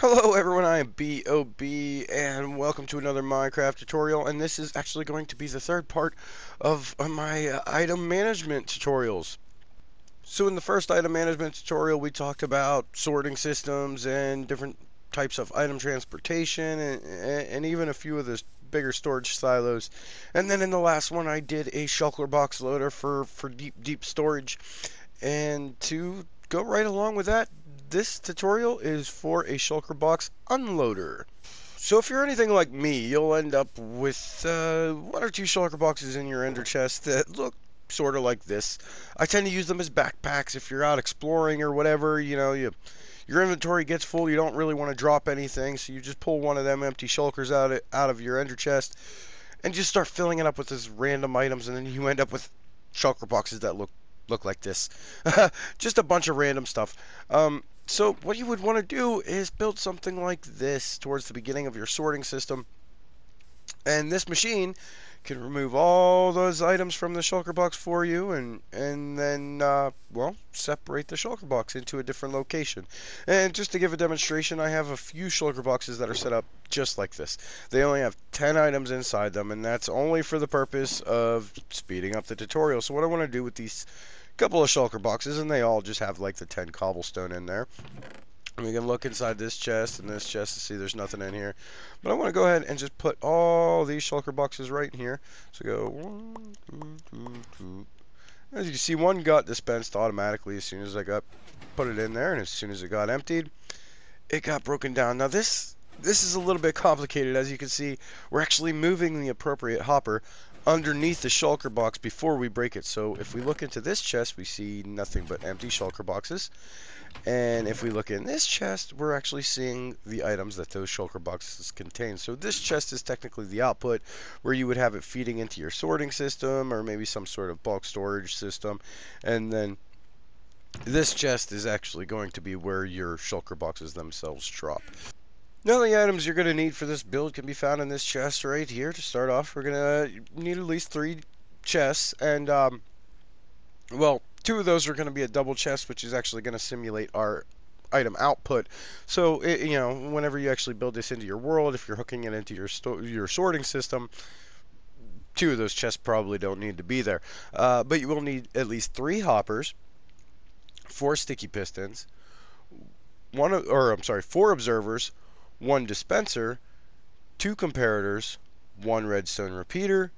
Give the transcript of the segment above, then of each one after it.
Hello everyone, I am B.O.B. and welcome to another Minecraft tutorial, and this is actually going to be the third part of my item management tutorials. So in the first item management tutorial we talked about sorting systems and different types of item transportation and even a few of the bigger storage silos. And then in the last one I did a shulker box loader for deep storage. And to go right along with that, this tutorial is for a shulker box unloader. So if you're anything like me, you'll end up with one or two shulker boxes in your ender chest that look sort of like this. I tend to use them as backpacks if you're out exploring or whatever. Your inventory gets full, you don't really want to drop anything, so you just pull one of them empty shulkers out of your ender chest and just start filling it up with these random items, and then you end up with shulker boxes that look like this. Just a bunch of random stuff. So what you would want to do is build something like this towards the beginning of your sorting system. And this machine can remove all those items from the shulker box for you, and then well, separate the shulker box into a different location. And just to give a demonstration, I have a few shulker boxes that are set up just like this. They only have 10 items inside them, and that's only for the purpose of speeding up the tutorial. So what I want to do with these couple of shulker boxes, and they all just have like the 10 cobblestone in there. We can look inside this chest and this chest to see there's nothing in here. But I want to go ahead and just put all these shulker boxes right in here. So go 1, 2, 2, 2. As you can see, one got dispensed automatically as soon as I put it in there, and as soon as it got emptied, it got broken down. Now this is a little bit complicated. As you can see, we're actually moving the appropriate hopper underneath the shulker box before we break it. So if we look into this chest, we see nothing but empty shulker boxes. And if we look in this chest, we're actually seeing the items that those shulker boxes contain. So this chest is technically the output, where you would have it feeding into your sorting system or maybe some sort of bulk storage system. And then this chest is actually going to be where your shulker boxes themselves drop. Now the items you're going to need for this build can be found in this chest right here. To start off, we're going to need at least 3 chests, and well, 2 of those are going to be a double chest, which is actually going to simulate our item output. So, whenever you actually build this into your world, if you're hooking it into your sorting system, 2 of those chests probably don't need to be there. But you will need at least 3 hoppers, 4 sticky pistons, 4 observers, 1 dispenser, 2 comparators, 1 redstone repeater,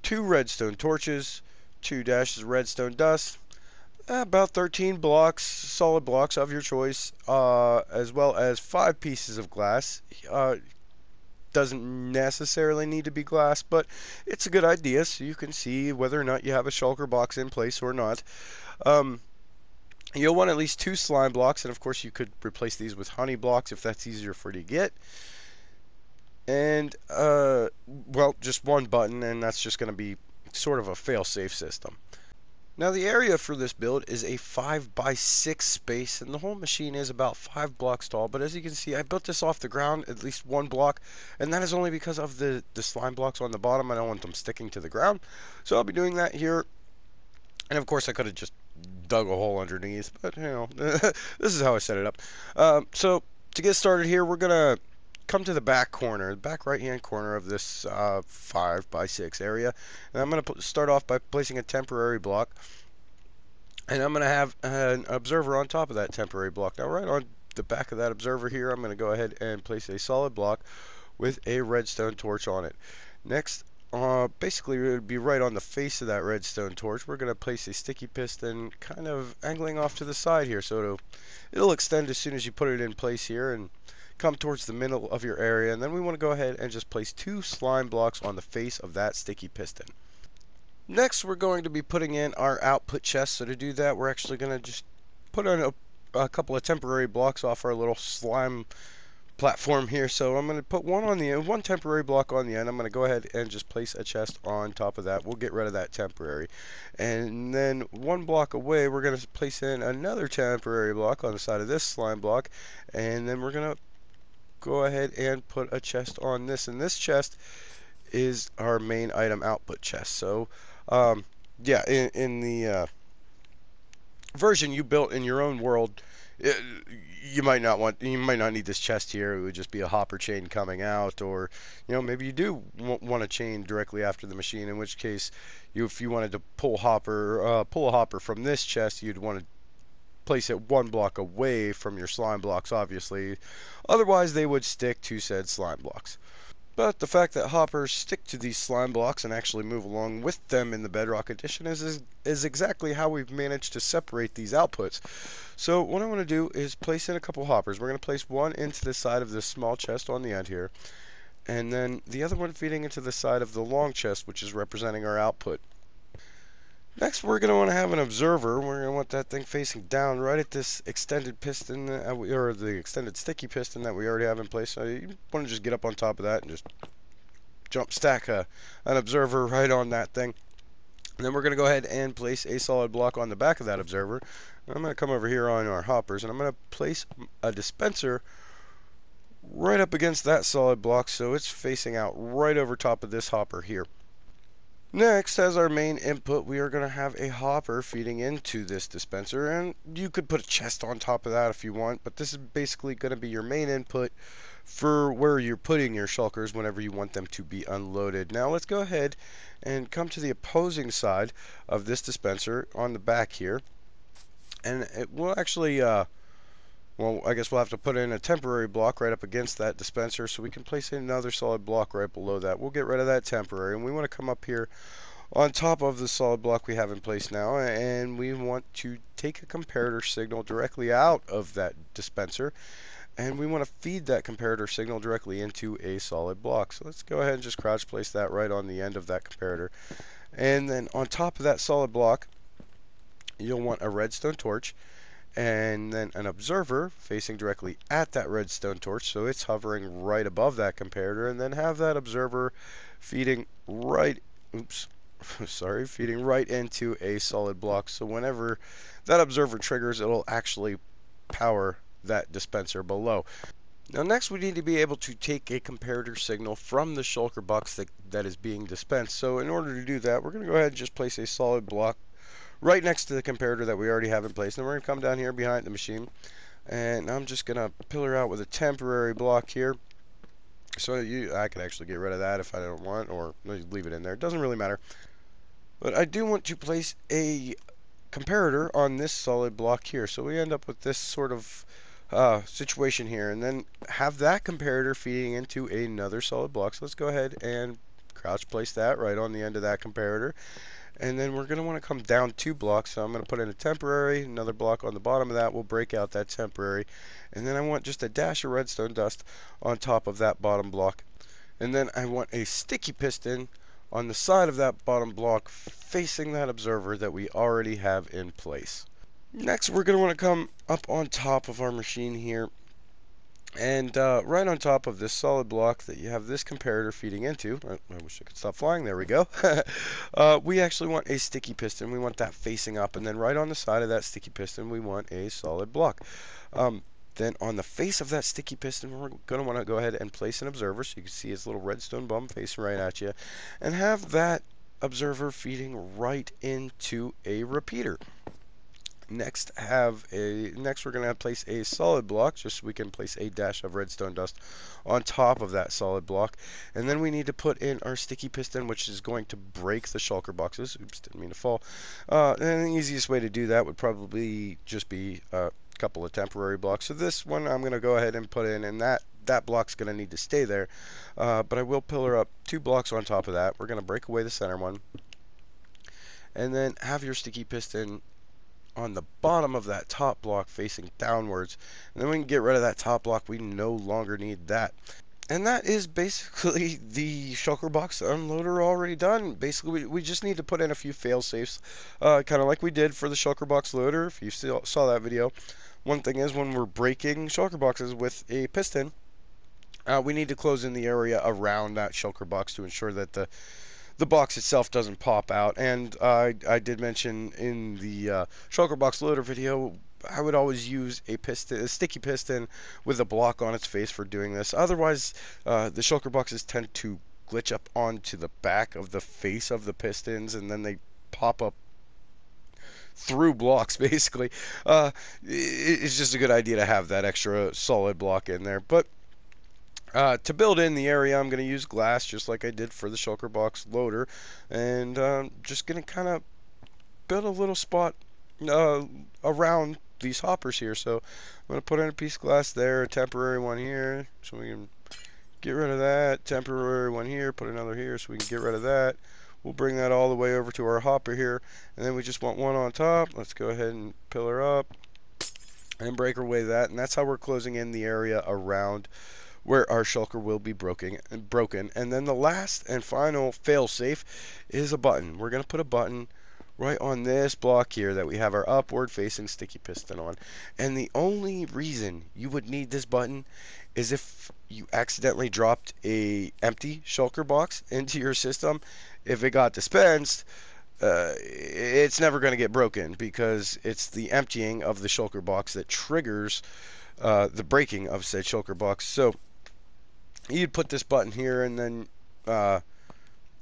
2 redstone torches, 2 dashes of redstone dust, about 13 blocks, solid blocks of your choice, as well as 5 pieces of glass. Doesn't necessarily need to be glass, but it's a good idea so you can see whether or not you have a shulker box in place or not. You'll want at least 2 slime blocks, and of course you could replace these with honey blocks if that's easier for you to get. And, well, just 1 button, and that's just going to be sort of a fail-safe system. Now the area for this build is a 5x6 space, and the whole machine is about 5 blocks tall. But as you can see, I built this off the ground at least 1 block, and that is only because of the slime blocks on the bottom. I don't want them sticking to the ground, so I'll be doing that here. And of course I could have just dug a hole underneath, but this is how I set it up. So to get started here, we're gonna come to the back corner, the back right hand corner of this 5x6 area, and I'm going to start off by placing a temporary block, and I'm going to have an observer on top of that temporary block. Now right on the back of that observer here, I'm going to go ahead and place a solid block with a redstone torch on it. Next, basically it would be right on the face of that redstone torch, we're going to place a sticky piston kind of angling off to the side here, so it'll extend as soon as you put it in place here and come towards the middle of your area. And then we want to go ahead and just place 2 slime blocks on the face of that sticky piston. Next, we're going to be putting in our output chest. So to do that, we're actually going to just put on a couple of temporary blocks off our little slime platform here. So I'm going to put one temporary block on the end. I'm going to go ahead and just place a chest on top of that. We'll get rid of that temporary. And then 1 block away, we're going to place in another temporary block on the side of this slime block. And then we're going to go ahead and put a chest on this, and this chest is our main item output chest. So yeah, in the version you built in your own world, it, you might not need this chest here. It would just be a hopper chain coming out, or maybe you do want a chain directly after the machine. In which case, if you wanted to pull a hopper from this chest, you'd want to place it one block away from your slime blocks, obviously. Otherwise, they would stick to said slime blocks. But the fact that hoppers stick to these slime blocks and actually move along with them in the Bedrock edition is exactly how we've managed to separate these outputs. So what I want to do is place in a couple hoppers. We're going to place one into the side of this small chest on the end here, and then the other one feeding into the side of the long chest, which is representing our output. Next, we're going to want to have an observer. We're going to want that thing facing down right at this extended piston, or the extended sticky piston that we already have in place. So you want to just get up on top of that and just jump stack an observer right on that thing. And then we're going to go ahead and place a solid block on the back of that observer. I'm going to come over here on our hoppers, and I'm going to place a dispenser right up against that solid block so it's facing out right over top of this hopper here. Next, as our main input, we are going to have a hopper feeding into this dispenser, and you could put a chest on top of that if you want, but this is basically going to be your main input for where you're putting your shulkers whenever you want them to be unloaded. Now let's go ahead and come to the opposing side of this dispenser on the back here, and it will actually well, I guess we'll have to put in a temporary block right up against that dispenser so we can place in another solid block right below that. We'll get rid of that temporary, and we want to come up here on top of the solid block we have in place now, and we want to take a comparator signal directly out of that dispenser, and we want to feed that comparator signal directly into a solid block. So let's go ahead and just crouch place that right on the end of that comparator. And then on top of that solid block, you'll want a redstone torch, and then an observer facing directly at that redstone torch, so it's hovering right above that comparator, and then have that observer feeding right feeding right into a solid block, so whenever that observer triggers, it'll actually power that dispenser below. Now next, we need to be able to take a comparator signal from the shulker box that is being dispensed. So in order to do that, we're going to go ahead and just place a solid block right next to the comparator that we already have in place. And we're going to come down here behind the machine, and I'm just going to pillar out with a temporary block here. So I could actually get rid of that if I don't want, or leave it in there. It doesn't really matter. But I do want to place a comparator on this solid block here. So we end up with this sort of situation here, and then have that comparator feeding into another solid block. So let's go ahead and crouch place that right on the end of that comparator. And then we're going to want to come down 2 blocks, so I'm going to put in a temporary, another block on the bottom of that will break out that temporary, and then I want just a dash of redstone dust on top of that bottom block. And then I want a sticky piston on the side of that bottom block facing that observer that we already have in place. Next, we're going to want to come up on top of our machine here, and right on top of this solid block that you have this comparator feeding into, I wish I could stop flying, there we go, we actually want a sticky piston. We want that facing up, and then right on the side of that sticky piston we want a solid block. Then on the face of that sticky piston, we're going to want to go ahead and place an observer, so you can see its little redstone bum facing right at you, and have that observer feeding right into a repeater. Next, we're going to place a solid block, just so we can place a dash of redstone dust on top of that solid block. And then we need to put in our sticky piston, which is going to break the shulker boxes. Oops, didn't mean to fall. And the easiest way to do that would probably just be a couple of temporary blocks. So this one I'm going to go ahead and put in, and that block's going to need to stay there. But I will pillar up 2 blocks on top of that. We're going to break away the center one, and then have your sticky piston on the bottom of that top block facing downwards, and then we can get rid of that top block. We no longer need that. And that is basically the shulker box unloader already done. Basically, we just need to put in a few fail safes, kind of like we did for the shulker box loader. If you saw that video, one thing is, when we're breaking shulker boxes with a piston, we need to close in the area around that shulker box to ensure that the box itself doesn't pop out. And I did mention in the shulker box loader video, I would always use a sticky piston with a block on its face for doing this. Otherwise, the shulker boxes tend to glitch up onto the back of the face of the pistons, and then they pop up through blocks basically. It's just a good idea to have that extra solid block in there. But to build in the area, I'm going to use glass just like I did for the shulker box loader, and just going to kind of build a little spot around these hoppers here. So I'm going to put in a piece of glass there, a temporary one here, so we can get rid of that. Temporary one here, put another here so we can get rid of that. We'll bring that all the way over to our hopper here, and then we just want one on top. Let's go ahead and pillar up and break away that, and that's how we're closing in the area around where our shulker will be broken. And then the last and final fail-safe is a button. We're going to put a button right on this block here that we have our upward facing sticky piston on. And the only reason you would need this button is if you accidentally dropped a empty shulker box into your system. If it got dispensed, it's never going to get broken, because it's the emptying of the shulker box that triggers the breaking of said shulker box. So you'd put this button here, and then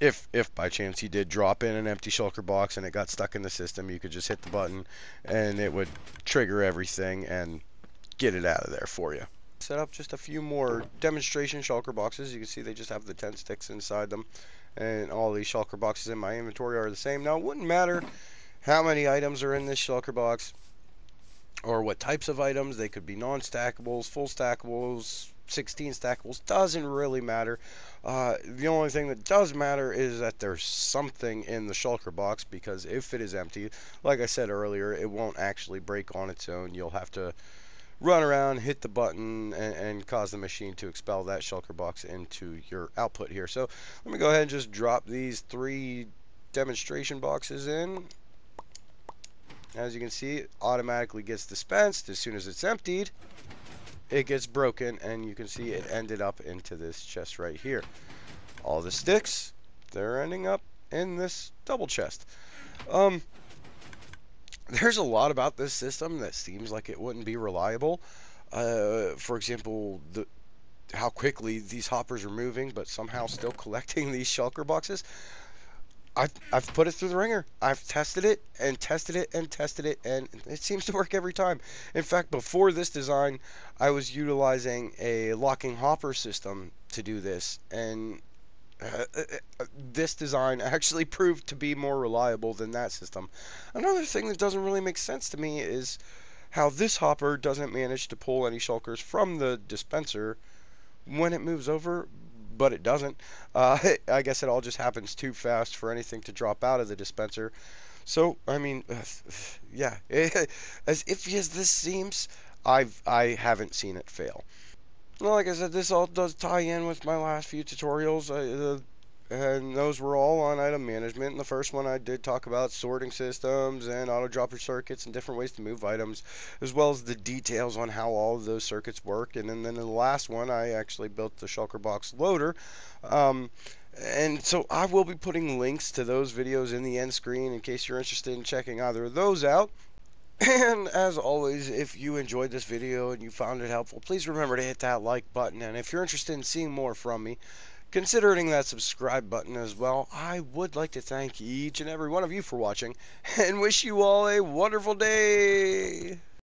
if by chance you did drop in an empty shulker box and it got stuck in the system, you could just hit the button and it would trigger everything and get it out of there for you. Set up just a few more demonstration shulker boxes. You can see they just have the 10 sticks inside them, and all these shulker boxes in my inventory are the same. Now, it wouldn't matter how many items are in this shulker box or what types of items. They could be non-stackables, full stackables, 16 stackables, doesn't really matter. The only thing that does matter is that there's something in the shulker box, because if it is empty, like I said earlier, it won't actually break on its own. You'll have to run around, hit the button, and cause the machine to expel that shulker box into your output here. So let me go ahead and just drop these 3 demonstration boxes in. As you can see, it automatically gets dispensed. As soon as it's emptied, it gets broken, and you can see it ended up into this chest right here. All the sticks, they're ending up in this double chest. There's a lot about this system that seems like it wouldn't be reliable. For example, how quickly these hoppers are moving, but somehow still collecting these shulker boxes. I've put it through the ringer. I've tested it and tested it and tested it, and it seems to work every time. In fact, before this design, I was utilizing a locking hopper system to do this, and this design actually proved to be more reliable than that system. Another thing that doesn't really make sense to me is how this hopper doesn't manage to pull any shulkers from the dispenser when it moves over, but it doesn't. I guess it all just happens too fast for anything to drop out of the dispenser. So, I mean, yeah, as iffy as this seems, I haven't seen it fail. Well, like I said, this all does tie in with my last few tutorials, and those were all on item management. In the first one, I did talk about sorting systems and auto dropper circuits and different ways to move items, as well as the details on how all of those circuits work. And then in the last one, I actually built the shulker box loader. And so I will be putting links to those videos in the end screen in case you're interested in checking either of those out. And as always, if you enjoyed this video and you found it helpful, please remember to hit that like button. And if you're interested in seeing more from me, consider hitting that subscribe button as well. I would like to thank each and every one of you for watching, and wish you all a wonderful day.